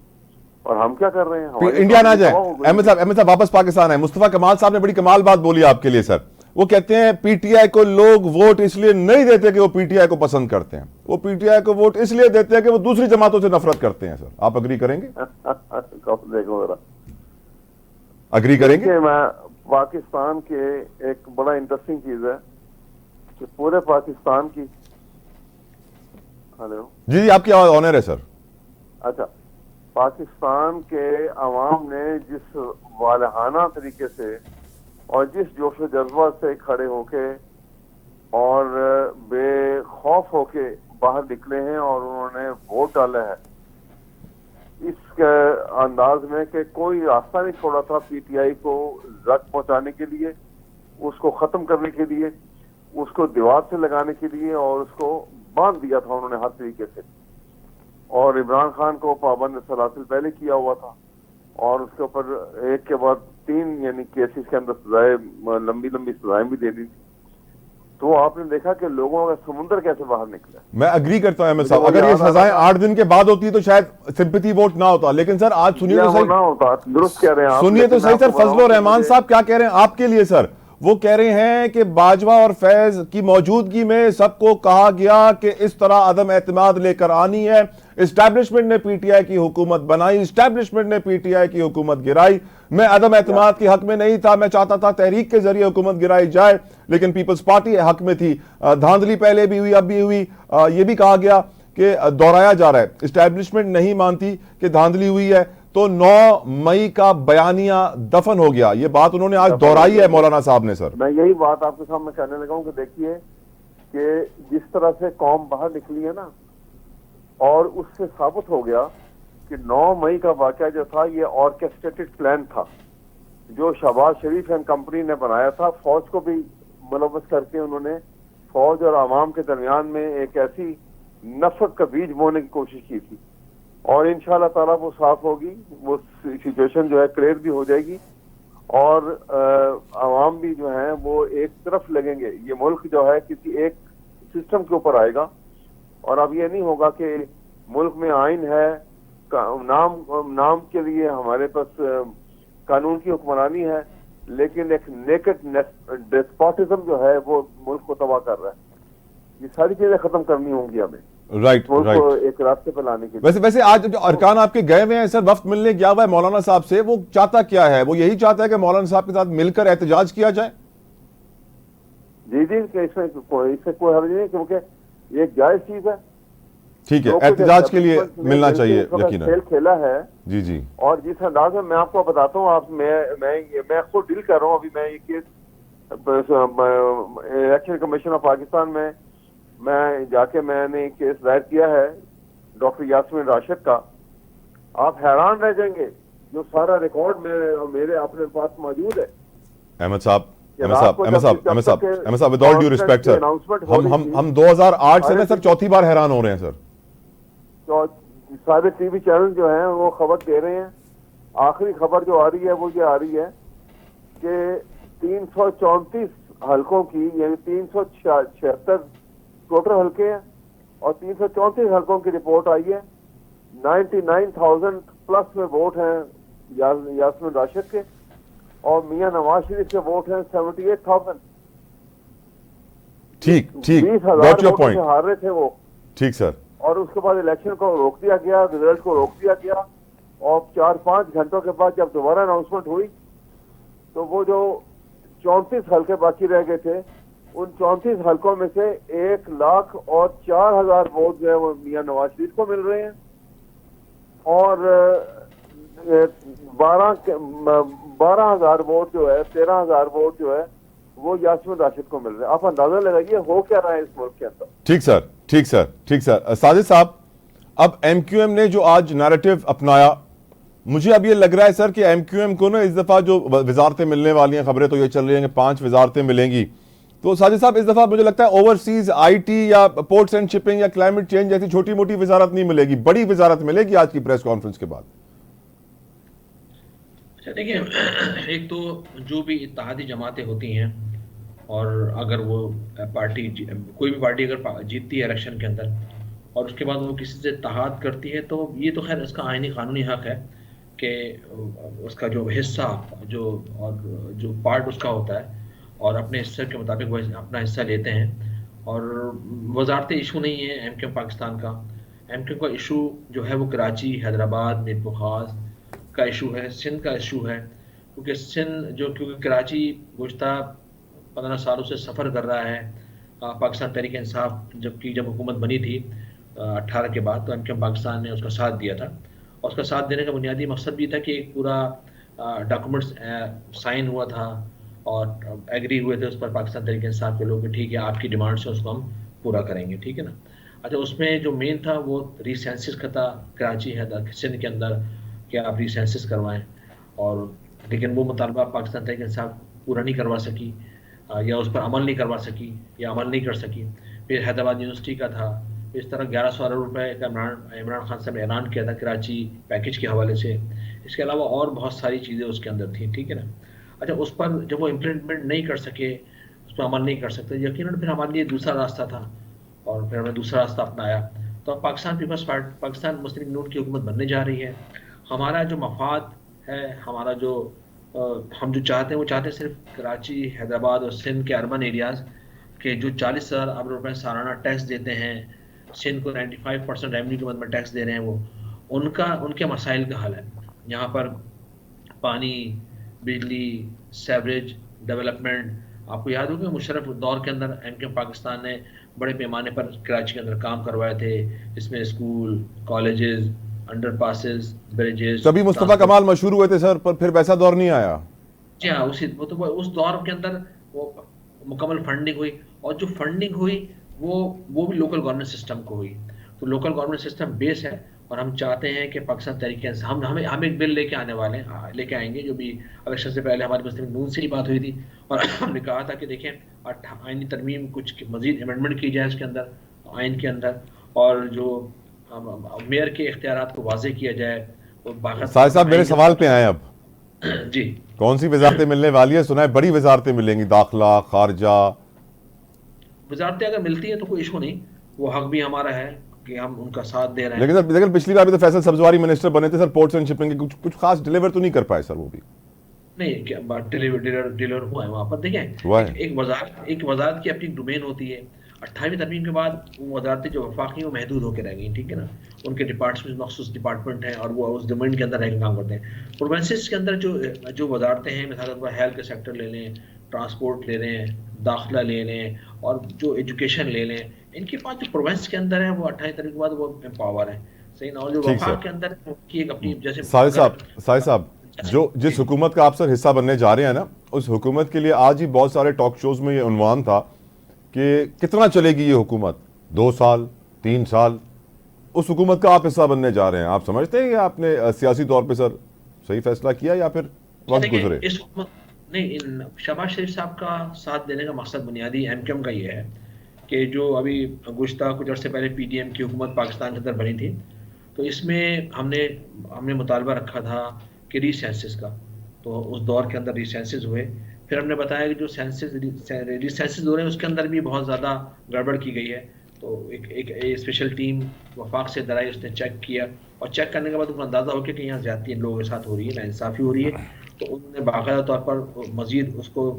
Speaker 2: और हम क्या कर रहे हैं।
Speaker 1: इंडिया ना जाए, अहमद साहब वापस पाकिस्तान है। मुस्तफा कमाल साहब ने बड़ी कमाल बात बोली आपके लिए सर। वो कहते हैं पीटीआई को लोग वोट इसलिए नहीं देते कि वो पीटीआई को पसंद करते हैं, वो पीटीआई को वोट इसलिए देते हैं कि वो दूसरी जमातों से नफरत करते हैं। सर आप अग्री करेंगे?
Speaker 2: देखो जरा,
Speaker 1: अग्री करेंगे?
Speaker 2: मैं पाकिस्तान के एक बड़ा इंटरेस्टिंग चीज है कि पूरे पाकिस्तान की, हेलो
Speaker 1: जी जी आपकी आवाज ऑनर है सर।
Speaker 2: अच्छा, पाकिस्तान के अवाम ने जिस वालहाना तरीके से और जिस जोश जज्बा से खड़े होके और बेखौफ होके बाहर निकले हैं और उन्होंने वोट डाला है, इस अंदाज में कि कोई रास्ता नहीं छोड़ा था पीटीआई को जख्म पहुंचाने के लिए, उसको खत्म करने के लिए, उसको दीवार से लगाने के लिए, और उसको बांध दिया था उन्होंने हर तरीके से। और इमरान खान को पाबंद सलासिल पहले किया हुआ था और उसके ऊपर एक के बाद 3 यानी केसेस के अंदर सजाएं, लंबी लंबी सजाएं भी दे दी थी। तो आपने देखा कि लोगों का समुद्र कैसे बाहर निकला।
Speaker 1: मैं अग्री करता हूं अहमद साहब, अगर ये सजाएं 8 दिन के बाद होती तो शायद सिंपैथी वोट ना होता। लेकिन सर आज सुनिए तो सही,
Speaker 2: ना होता, दुरुस्त कह रहे हैं आप।
Speaker 1: सुनिए तो सही सर, फजलुर रहमान साहब क्या कह रहे हैं आपके लिए सर। वो कह रहे हैं कि बाजवा और फैज की मौजूदगी में सबको कहा गया कि इस तरह अदम एतमाद लेकर आनी है। एस्टैब्लिशमेंट ने पीटीआई की हुकूमत बनाई, एस्टैब्लिशमेंट ने पीटीआई की हुकूमत गिराई। मैं अदम एतमाद के हक में नहीं था, मैं चाहता था तहरीक के जरिए हुकूमत गिराई जाए, लेकिन पीपल्स पार्टी हक में थी। धांधली पहले भी हुई, अब भी हुई। यह भी कहा गया कि दोहराया जा रहा है, एस्टैब्लिशमेंट नहीं मानती कि धांधली हुई है, तो 9 मई का बयानिया दफन हो गया। ये बात उन्होंने आज दोहराई है मौलाना साहब ने सर।
Speaker 2: मैं यही बात आपके सामने कहने लगा हूं कि देखिए कि जिस तरह से कौम बाहर निकली है ना, और उससे साबित हो गया कि 9 मई का वाकया जो था ये ऑर्केस्ट्रेटेड प्लान था, जो शहबाज शरीफ एंड कंपनी ने बनाया था। फौज को भी मुलव्वस करके उन्होंने फौज और आवाम के दरमियान में एक ऐसी नफरत का बीज बोने की कोशिश की थी। और इंशाअल्लाह ताला वो साफ होगी, वो सिचुएशन जो है क्लियर भी हो जाएगी और आवाम भी जो है वो एक तरफ लगेंगे। ये मुल्क जो है किसी एक सिस्टम के ऊपर आएगा और अब ये नहीं होगा कि मुल्क में आइन है, नाम के लिए हमारे पास कानून की हुक्मरानी है, लेकिन एक नेकेड डेस्पोटिज्म जो है वो मुल्क को तबाह कर रहा है। ये सारी चीजें खत्म करनी होंगी हमें,
Speaker 1: राइट
Speaker 2: को एक रास्ते पर लाने के लिए।
Speaker 1: वैसे आज जो अरकान आपके गए हुए हैं सर, वफ्द मिलने गया हुआ है मौलाना साहब से, वो चाहता क्या है? वो यही चाहता है कि मौलाना साहब के साथ मिलकर एहतजाज किया जाए।
Speaker 2: जी जी, इससे कोई हर्ज नहीं, क्योंकि ये जायज चीज है।
Speaker 1: ठीक है, एहतजाज के लिए मिलना चाहिए यकीनन।
Speaker 2: खेल खेला है
Speaker 1: जी जी,
Speaker 2: और जिस अंदाज में मैं आपको बताता हूँ, मैं खुद डील कर रहा हूँ। अभी मैं ये case election commission of Pakistan में मैं जाके मैंने केस दायर किया है डॉक्टर यास्मीन राशिद का। आप हैरान रह जाएंगे, जो सारा रिकॉर्ड मेरे अपने पास मौजूद है।
Speaker 1: अहमद साहब with all due respect sir, हम 2008 से ना सर चौथी बार हैरान हो रहे हैं सर।
Speaker 2: तो सारे टीवी चैनल जो हैं वो खबर दे रहे हैं। आखिरी खबर जो आ रही है वो ये आ रही है कि 334 हलकों की, यानी 376 टोटल हल्के हैं और 334 हल्कों की रिपोर्ट आई है। 99,000 प्लस में वोट हैं
Speaker 4: यास्मिन राशिद के, और मियां नवाज शरीफ के वोट हैं 78,000।
Speaker 1: ठीक ठीक,
Speaker 4: 20,000
Speaker 1: गॉट योर
Speaker 4: वोटों से
Speaker 1: पॉइंट।
Speaker 4: हार रहे थे वो,
Speaker 1: ठीक सर।
Speaker 4: और उसके बाद इलेक्शन को रोक दिया गया, रिजल्ट को रोक दिया गया, और 4-5 घंटों के बाद जब दोबारा अनाउंसमेंट हुई तो वो जो 34 हल्के बाकी रह गए थे, उन 34 हल्कों में से 1,04,000 वोट जो है वो मियां नवाज शरीफ को मिल रहे हैं, और 12,000 वोट जो है, 13,000 वोट जो है वो यास्मिन राशिद को मिल रहे हैं। आप अंदाजा लगाइए हो क्या रहा है इस मुल्क के अंदर।
Speaker 1: ठीक सर, ठीक सर, ठीक सर। साजिद साहब, अब एमक्यूएम ने जो आज नैरेटिव अपनाया, मुझे अब ये लग रहा है सर कि एमक्यूएम को ना इस दफा जो वजारतें मिलने वाली हैं, खबरें तो ये चल रही हैं कि 5 वजारतें मिलेंगी, तो साजिद साहब इस दफा मुझे लगता है ओवरसीज आईटी या पोर्ट्स एंड शिपिंग या क्लाइमेट चेंज जैसी छोटी मोटी वजारत नहीं मिलेगी, बड़ी वजारत मिलेगी आज की प्रेस कॉन्फ्रेंस के बाद।
Speaker 3: अच्छा देखिए, एक तो जो भी इत्तेहादी जमातें होती हैं, और अगर वो पार्टी कोई भी पार्टी अगर जीतती है इलेक्शन के अंदर और उसके बाद वो किसी से इत्तेहाद करती है, तो ये तो खैर इसका आईनी कानूनी हक है कि उसका जो हिस्सा जो पार्ट उसका होता है और अपने हिस्से के मुताबिक वो अपना हिस्सा लेते हैं। और वजारत इशू नहीं है एमक्यूएम पाकिस्तान का। एमक्यूएम का इशू जो है वो कराची, हैदराबाद, मीर बुखास का इशू है, सिंध का इशू है, क्योंकि कराची गुज़श्ता 15 सालों से सफ़र कर रहा है पाकिस्तान तहरीक इंसाफ, जब हुकूमत बनी थी 18 के बाद, तो एमक्यूएम पाकिस्तान ने उसका साथ दिया था। और उसका साथ देने का बुनियादी मकसद भी था कि एक पूरा डॉक्यूमेंट्स साइन हुआ था और एग्री हुए थे उस पर पाकिस्तान तहरीक इंसाफ के लोग कि ठीक है आपकी डिमांड्स है उसको हम पूरा करेंगे, ठीक है ना। अच्छा, उसमें जो मेन था वो रीसेंसिस का था कराची है सिंध के अंदर कि आप रीसेंसिस करवाएं, और लेकिन वो मुतालबा पाकिस्तान तहरीक इंसाफ पूरा नहीं करवा सकी या उस पर अमल नहीं करवा सकी या अमल नहीं कर सकी। फिर हैदराबाद यूनिवर्सिटी का था, इस तरह 1100 अरब रुपए का इमरान खान साहब ने ऐलान किया था कराची पैकेज के हवाले से। इसके अलावा और बहुत सारी चीज़ें उसके अंदर थी, ठीक है ना। अच्छा, उस पर जब वो इम्प्लीमेंट नहीं कर सके, उस पर अमल नहीं कर सकते, यकीनन फिर हमारे लिए दूसरा रास्ता था और फिर हमने दूसरा रास्ता अपनाया। तो अब पाकिस्तान पीपल्स पार्टी, पाकिस्तान मुस्लिम लीग नून की हुकूमत बनने जा रही है। हमारा जो मफाद है, हमारा जो हम जो चाहते हैं वो चाहते हैं सिर्फ कराची, हैदराबाद और सिंध के अर्बन एरियाज़ के जो 40,000 अरब रुपये सालाना टैक्स देते हैं, सिंध को 95% रेवेन्यू के मद में टैक्स दे रहे हैं, वो उनके मसाइल का हल है। यहाँ पर पानी, बिजली, सेवरेज, डेवलपमेंट, आपको याद होगा मुशर्रफ दौर के अंदर एमक्यूएम पाकिस्तान ने बड़े पैमाने पर कराची के अंदर काम करवाए थे, इसमें स्कूल, कॉलेजेस, अंडरपासेस, ब्रिजेस।
Speaker 1: तभी मुस्तफा कमाल मशहूर हुए थे सर, पर फिर वैसा दौर नहीं आया।
Speaker 3: जी हाँ, उस दौर के अंदर वो मुकम्मल फंडिंग हुई, और जो फंडिंग हुई वो भी लोकल गवर्नमेंट सिस्टम को हुई। तो लोकल गवर्नमेंट सिस्टम बेस है, और हम चाहते हैं कि पाकिस्तान तरीके से हम एक बिल लेके आएंगे, जो भी इलेक्शन से पहले हमारी मुस्लिम नून से ही बात हुई थी, और हमने कहा था कि देखें आईनी तरमीम कुछ मजीद अमेंडमेंट की जाए इसके अंदर, आइन के अंदर, और जो मेयर के इख्तियारात को वाजे किया जाए।
Speaker 1: साहिब साहब मेरे सवाल पे आए अब।
Speaker 3: जी,
Speaker 1: कौन सी वजारतें मिलने वाली है? सुना है बड़ी वजारतें मिलेंगी, दाखिला, खारजा।
Speaker 3: वजारतें अगर मिलती है तो कोई इशू नहीं, वो हक भी हमारा है कि हम उनका साथ दे रहे हैं।
Speaker 1: लेकिन पिछली बार भी तो फैसल सब्जवारी मिनिस्टर बने थे सर, पोर्ट्स एंड शिपिंग के कुछ खास डिलीवर तो नहीं कर पाए सर वो भी।
Speaker 3: नहीं, क्या बात डिलीवर हुआ है वहाँ पर। देखें, एक वजारत की अपनी डोमेन होती है। 28वीं तरमीम के बाद वो वजारतें जो वफाकी वो महदूद होकर रह गई, ठीक है ना। उनके डिपार्टमेंट मखसूस डिपार्टमेंट हैं और वो उस डोमेन के अंदर रह काम करते हैं। प्रोविंसेस के अंदर जो वजारतें हैं, मिसाल के हेल्थ के सेक्टर ले लें, ट्रांसपोर्ट ले लें, दाखिला ले लें, और जो एजुकेशन ले लें, इनके पास जो प्रोविंस के अंदर है वो 28 तारीख के बाद वो एम्पावर है, सही ना। और जो वफाक के अंदर की एक अपनी, जैसे
Speaker 1: साहिब साहब जो जिस हुकूमत का आप सर हिस्सा बनने जा रहे हैं ना, उस हुकूमत के लिए आज ही बहुत सारे टॉक शोज में ये उन्वान था कि कितना चलेगी ये हुकूमत, 2 साल 3 साल। उस हुकूमत का आप हिस्सा बनने जा रहे हैं, आप समझते हैं कि आपने सियासी तौर पे सर सही फैसला किया या फिर वक्त गुजरे?
Speaker 3: नहीं, शहबाज शरीफ साहब का साथ देने का मकसद बुनियादी एमक्यूएम का ये है कि जो अभी गुज़श्ता कुछ अर्से पहले पीडीएम की हुकूमत पाकिस्तान के अंदर बनी थी, तो इसमें हमने मुतालबा रखा था कि रीसेंसिस का। तो उस दौर के अंदर रीसेंसिस हुए। फिर हमने बताया कि जो रीसेंसिस हो रहे हैं उसके अंदर भी बहुत ज़्यादा गड़बड़ की गई है। तो एक स्पेशल टीम वफाक से इधर आई, उसने चेक किया और चेक करने के बाद उनको अंदाज़ा हो गया कि यहाँ ज़्यादती इन लोगों के साथ हो रही है, नाइंसाफ़ी हो रही है। तो उन्होंने बाकायदा तौर पर मज़ीद उसको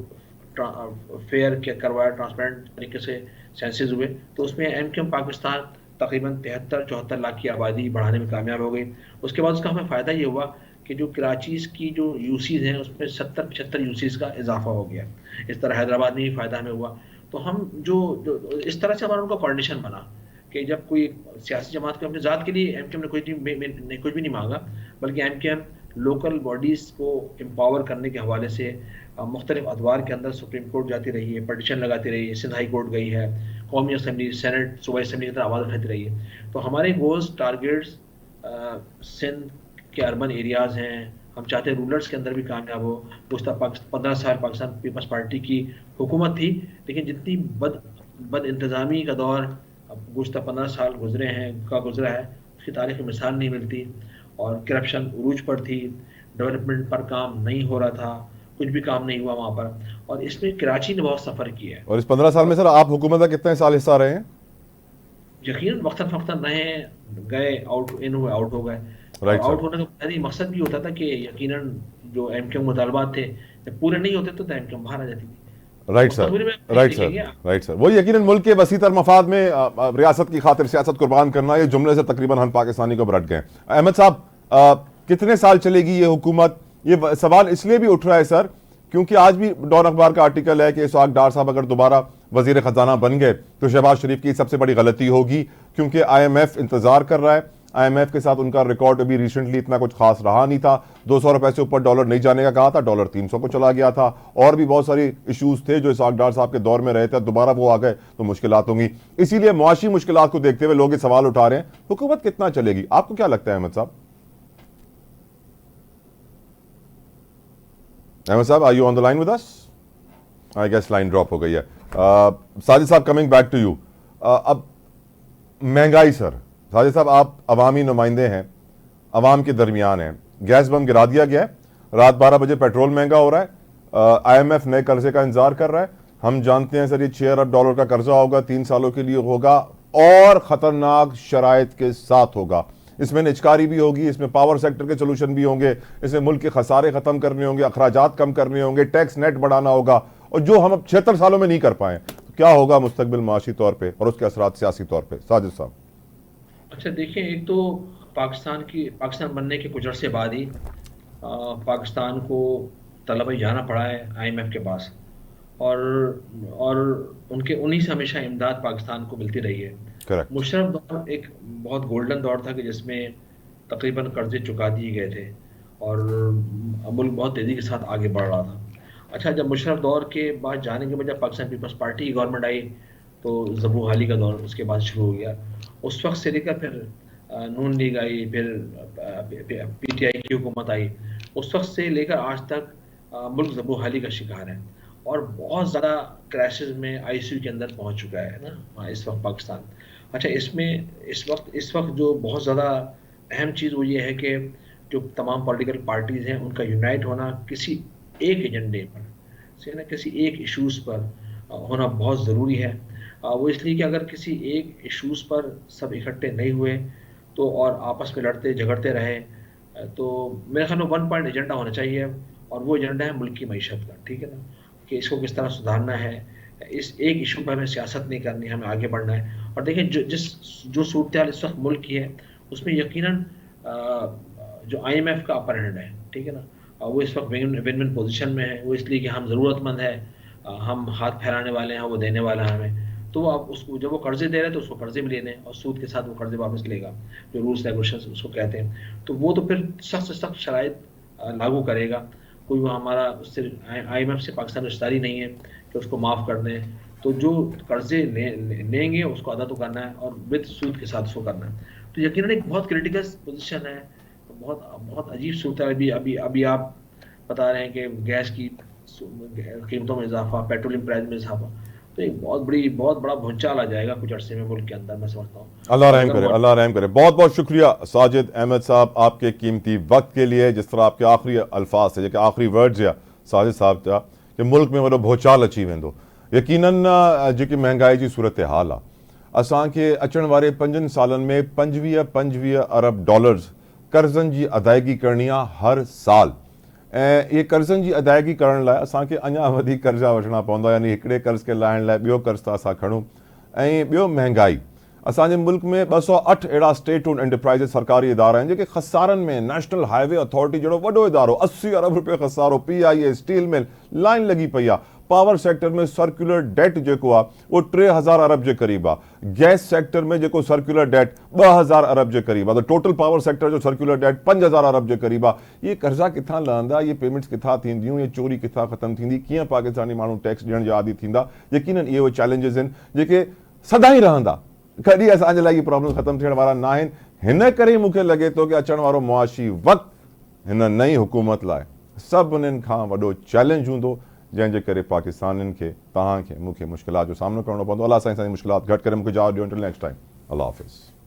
Speaker 3: फेयर करवाया, ट्रांसपेरेंट तरीके से सेंसेस हुए। तो उसमें एमक्यूएम पाकिस्तान तकरीबन 73-74 लाख की आबादी बढ़ाने में कामयाब हो गई। उसके बाद उसका हमें फ़ायदा ये हुआ कि जो कराचीज़ की जो यूसीज़ हैं उसमें 70-75 यूसीज़ का इजाफा हो गया। इस तरह हैदराबाद में भी फ़ायदा हमें हुआ। तो हम जो इस तरह से हमारा उनका कोऑर्डिनेशन बना कि जब कोई सियासी जमात को अपनी ज़ात के लिए एमक्यूएम ने कुछ भी नहीं मांगा, बल्कि एमक्यूएम लोकल बॉडीज़ को एम्पावर करने के हवाले से मुख्तलिफ अदवार के अंदर सुप्रीम कोर्ट जाती रही है, पटिशन लगाती रही है, सिंध हाई कोर्ट गई है, कौमी असम्बली, सेनेट, सूबाई असम्बली की तरह आवाज़ उठाती रही है। तो हमारे गोल्स, टारगेट्स सिंध के अर्बन एरियाज़ हैं, हम चाहते हैं रूरल्स के अंदर भी कामयाब हो। गुज़श्ता 15 साल पाकिस्तान पीपल्स पार्टी की हुकूमत थी, लेकिन जितनी बद इंतज़ामी का दौर गुज़श्ता 15 साल गुजरा है, उसकी तारीख में मिसाल नहीं मिलती। और करप्शन उरूज पर थी, डेवलपमेंट पर काम नहीं हो रहा था, कुछ भी काम नहीं हुआ वहाँ पर। और इसमें कराची ने बहुत सफ़र किया है।
Speaker 1: और इस 15 साल में सर आप हुकूमत का कितने साल हिस्सा रहे हैं?
Speaker 3: यकीनन वक्तन फ़क्तन रहे, गए, आउट इन हुए, आउट हो गए।
Speaker 1: राइट
Speaker 3: आउट
Speaker 1: सर,
Speaker 3: होने का बुनियादी मकसद भी होता था कि यकीनन जो एमक्यूएम मुतालबात थे जब पूरे नहीं होते तो एमक्यूएम बाहर आ जाती थी।
Speaker 1: राइट सर,
Speaker 3: मुस्तकबिल में
Speaker 1: राइट सर,
Speaker 3: देखेंगे
Speaker 1: राइट सर। वही यकीनन मुल्क के वसीतर मफाद में रियासत की खातिर सियासत कुर्बान करना, ये जुमले से तकरीबन हर पाकिस्तानी को रट गए। अहमद साहब, कितने साल चलेगी ये हुकूमत? ये सवाल इसलिए भी उठ रहा है सर क्योंकि आज भी डॉन अखबार का आर्टिकल है कि इसहाक डार साहब अगर दोबारा वजीर खजाना बन गए तो शहबाज शरीफ की सबसे बड़ी गलती होगी, क्योंकि IMF इंतजार कर रहा है। IMF के साथ उनका रिकॉर्ड अभी रिसेंटली इतना कुछ खास रहा नहीं था। 200 रुपए से ऊपर डॉलर नहीं जाने का कहा था, डॉलर 300 को चला गया था। और भी बहुत सारी इश्यूज थे जो इसहाक डार साहब के दौर में रहे थे, दोबारा वो आ गए तो मुश्किलात होंगी। इसीलिए मुआशी मुश्किलात को देखते हुए लोग ये सवाल उठा रहे हैं, हुकूमत कितना चलेगी? आपको क्या लगता है Ahmad Sahab? Ahmed Sahab, are you on the line with us? I guess line drop हो गई है। साजिद साहब, कमिंग बैक टू यू। अब महंगाई सर, साजिद साहब आप अवामी नुमाइंदे हैं, अवाम के दरमियान हैं। गैस बम गिरा दिया गया है, रात 12 बजे पेट्रोल महंगा हो रहा है, IMF नए कर्जे का इंतजार कर रहा है। हम जानते हैं सर ये 6 अरब डॉलर का कर्जा होगा, 3 सालों के लिए होगा और खतरनाक शराइत के साथ होगा। इसमें निचकारी भी होगी, इसमें पावर सेक्टर के सोल्यूशन भी होंगे, इसमें मुल्क के खसारे खत्म करने होंगे, अखराजात कम करने होंगे, टैक्स नेट बढ़ाना होगा, और जो हम अब 76 सालों में नहीं कर पाए। तो क्या होगा मुस्तकबिल माशी तौर पे और उसके असरात सियासी तौर पे? साजिद साहब।
Speaker 3: अच्छा देखिए, एक तो पाकिस्तान बनने के कुछ अरसे बाद ही पाकिस्तान को तलबी जाना पड़ा है IMF के पास, और उन्हीं से हमेशा इमदाद पाकिस्तान को मिलती रही है।
Speaker 1: करेक्ट।
Speaker 3: मुशर्रफ दौर एक बहुत गोल्डन दौर था कि जिसमें तकरीबन कर्जे चुका दिए गए थे और मुल्क बहुत तेज़ी के साथ आगे बढ़ रहा था। अच्छा, जब मुशर्रफ दौर के बाद जाने के बाद जब पाकिस्तान पीपल्स पार्टी की गवर्नमेंट आई तो ज़बू हाली का दौर उसके बाद शुरू हो गया। उस वक्त से लेकर फिर नून लीग आई, फिर PTI की हुकूमत आई, उस वक्त से लेकर आज तक मुल्क ज़बू हाली का शिकार है और बहुत ज़्यादा क्रैशेस में ICU के अंदर पहुंच चुका है ना इस वक्त पाकिस्तान। अच्छा, इसमें इस वक्त जो बहुत ज़्यादा अहम चीज़ वो ये है कि जो तमाम पॉलिटिकल पार्टीज़ हैं उनका यूनाइट होना किसी एक एजेंडे पर से ना, किसी एक इशूज़ पर होना बहुत ज़रूरी है। वो इसलिए कि अगर किसी एक इशूज़ पर सब इकट्ठे नहीं हुए तो और आपस में लड़ते झगड़ते रहे तो मेरे ख्याल में 1 पॉइंट एजेंडा होना चाहिए, और वो एजेंडा है मुल्क की मईशत का। ठीक है ना, कि इसको किस तरह सुधारना है, इस एक इशू पर हमें सियासत नहीं करनी, हमें आगे बढ़ना है। और देखिए जो सूरत हाल इस वक्त मुल्क की है उसमें यकीनन जो IMF का अपर हैंड है, ठीक है ना, वो इस वक्त विन विन पोजीशन में है। वो इसलिए कि हम ज़रूरतमंद है, हम हाथ फैलाने वाले हैं, वो देने वाला है हमें। तो अब उसको जब वो कर्जे दे रहे हैं तो उसको कर्जे भी लेने और सूद के साथ वो कर्जे वापस लेगा, जो रूल्स रेगुलेशन उसको कहते हैं। तो वो तो फिर सख्त से सख्त शराइत लागू करेगा। कोई वो हमारा उससे IMF से पाकिस्तान रिश्तेदारी नहीं है कि उसको माफ़ कर दें। तो जो कर्जे लेंगे उसको अदा तो करना है और विद सूद के साथ उसको करना है। तो यकीनन एक बहुत क्रिटिकल पोजीशन है, बहुत अजीब सूरत है। अभी आप बता रहे हैं कि गैस की कीमतों में इजाफा, पेट्रोलियम प्राइस में इजाफा, तो एक बहुत बड़ा भूचाल आ जाएगा कुछ अरसे में मुल्क के अंदर, मैं समझता हूँ।
Speaker 1: अल्लाह रहम करे, अल्लाह रहम करे। बहुत बहुत शुक्रिया साजिद अहमद साहब आपके कीमती वक्त के लिए। जिस तरह आपके आखिरी अल्फाज थे, आखिरी वर्ड्स या साजिद साहब था कि मुल्क में वो भूचाल अची वेंदो, यकीनन जेकी महंगाई जी सूरत हाल आ असांखे अचण वारे 5 सालनि में 25 अरब डॉलर्स कर्ज़नि जी अदायगी करणी आहे हर साल। ऐं इहे कर्ज़नि जी अदायगी करण लाइ असांखे अञा वधीक कर्ज़ा वठणा पवंदा, यानी हिकिड़े कर्ज़ खे लाहिण लाइ ॿियो कर्ज़ था असां खणूं। ऐं ॿियो महांगाई, असांजे मुल्क में 208 अहिड़ा स्टेट ओन एंटरप्राइज़िस सरकारी इदारा आहिनि जेके ख़सारनि में। नेशनल हाईवे अथॉरिटी जहिड़ो वॾो इदारो 80 अरब रुपए ख़सारो, PIA, स्टील मिल, लाइन लॻी पई आहे। पावर सेक्टर में सर्कुलर डेट जेको आहे उहो 3000 अरब जे क़रीब आहे। गैस सेक्टर में जेको सर्कुलर डेट 2000 अरब जे क़रीब आहे। त टोटल पावर सेक्टर जो सर्कुलर डेट 5000 अरब जे क़रीब आहे। ये कर्ज़ा किथां लहंदा, ये पेमेंट्स किथां थींदियूं, ये चोरी किथां ख़तमु थींदी, कीअं पाकिस्तानी माण्हू टैक्स ॾियण जा आदी थींदा। यकीनन इहे उहे चैलेंजिस आहिनि जेके सदाईं रहंदा, कॾहिं असांजे लाइ इहे प्रॉब्लम ख़तमु थियण वारा न आहिनि। हिन करे मूंखे लॻे थो कि अचण वारो मुआशी वक़्तु हिन नई हुकूमत लाइ सभिनीनि खां वॾो चैलेंज हूंदो, जंहिंजे करे पाकिस्तानियुनि खे, तव्हांखे, मूंखे मुश्किलात जो सामनो करणो पवंदो। अलाह साईं असांजी मुश्किलात घटि करे मूंखे जवाबु ॾियो। टिल नेक्स्ट टाइम, अल्लाह हाफ़िज़।